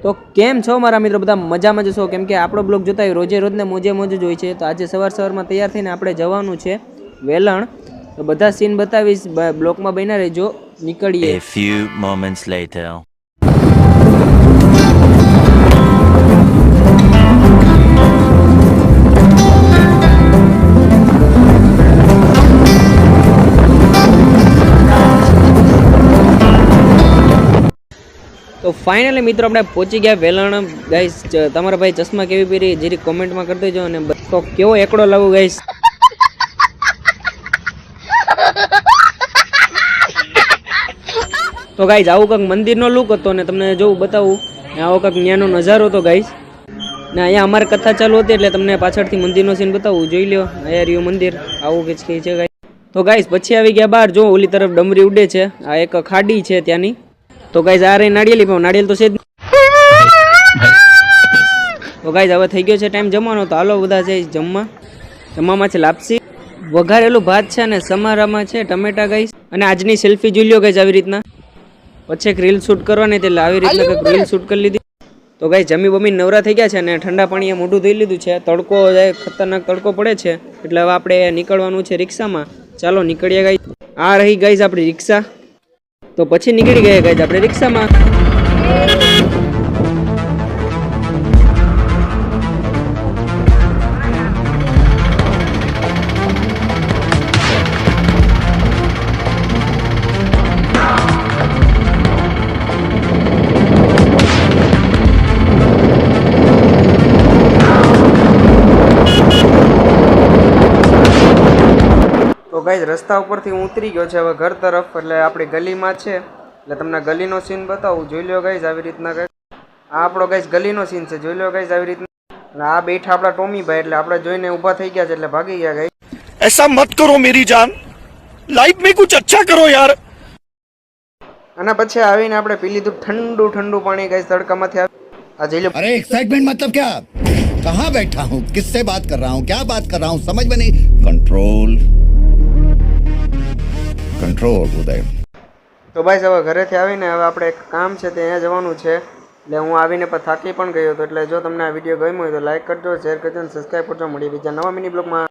તો કેમ છો મારા મિત્રો, બધા મજામાં જ છો? કેમ કે આપણો બ્લોગ જોતા હોય રોજે રોજને મોજે મોજ જ હોય છે. તો આજે સવારમાં તૈયાર થઈને આપણે જવાનું છે વેલણ. તો બધા સીન બતાવીશ, બ્લોગમાં બન્યા રહેજો. નીકળીએ. A few moments later. તો ફાઇનલી મિત્રો આપણે પહોંચી ગયા વેલણ. ગાઈસ તમારા ભાઈ ચશ્મા કેવી પહેરી જરી કોમેન્ટમાં કરી દેજો. અને તો કેવો એકડો લાવું ગાઈસ. તો ગાઈસ આવું કંઈક મંદિરનો લુક હતો ને તમને જોઉં બતાવું. આવો કંઈક ન્યાનો નજારો હતો ગાઈસ. ને અહીંયા અમારે કથા ચાલુ હતી એટલે તમને પાછળથી મંદિરનો સીન બતાવું. જોઈ લ્યો અહીંયા રહ્યું મંદિર. આવું કંઈક છે ગાઈસ. તો ગાઈસ પછી આવી ગયા બહાર. જો ઓલી તરફ ડમરી ઉડે છે. આ એક ખાડી છે ત્યાંની. તો ગાઈસ આ રહી નાળિયેરી, પણ નાળિયેર તો છે જ. તો ગાઈસ હવે થઈ ગયો છે ટાઈમ જમવાનો. તો હાલો બધા છે જમવા. જમવામાં છે લાપસી, વઘારેલું ભાત છે અને સમારામાં છે ટમેટા ગાઈસ. અને આજની સેલ્ફી જોઈ લ્યો ગાઈસ આવી રીતના. પછી એક રીલ શૂટ કરવાની એટલે આવી રીતના કંઈક રીલ શૂટ કરી લીધી. તો ગાઈસ જમી બમી નવરા થઈ ગયા છે અને ઠંડા પાણીએ મોઢું ધોઈ લીધું છે. તડકો જાય, ખતરનાક તડકો પડે છે એટલે હવે આપણે નીકળવાનું છે રિક્ષામાં. ચાલો નીકળીએ ગાઈસ. આ રહી ગાઈસ આપણી રિક્ષા. તો પછી નીકળી ગયા ગાઈસ આપણે રિક્ષામાં. તો ગાઈસ રસ્તા ઉપરથી હું ઉતરી ગયો છે હવે ઘર તરફ. એટલે આપણી ગલીમાં છે એટલે તમને ગલીનો સીન બતાવું. જોઈ લો ગાઈસ આવી રીતના કંઈક. આ આપણો ગાઈસ ગલીનો સીન છે. જોઈ લો ગાઈસ આવી રીતના. અને આ બેઠા આપણા ટોમીભાઈ એટલે આપણે જોઈને ઊભા થઈ ગયા છે એટલે ભાગી ગયા ગાઈસ. ऐसा मत करो मेरी जान, लाइफ में कुछ अच्छा करो यार. અને પછી આવીને આપણે પી લીધું ઠંડુ ઠંડુ પાણી ગાઈસ તડકામાંથી. આ જોઈ લો. अरे एक्साइटमेंट मतलब क्या? कहाँ बैठा हूँ, किससे बात कर रहा हूँ, क्या बात कर रहा हूँ, समझ में नहीं. कंट्रोल कंट्रोल उदय. તો ભાઈ હવે ઘરેથી આવીને હવે આપણે એક કામ છે ત્યાં જવાનું છે. એટલે હું આવીને પણ થાકી પણ ગયો હતો. એટલે જો તમને આ વિડીયો ગમ્યો હોય તો લાઈક કરજો, શેર કરજો અને સબસ્ક્રાઈબ કરજો. મળીએ બીજા નવા મિની બ્લોગમાં.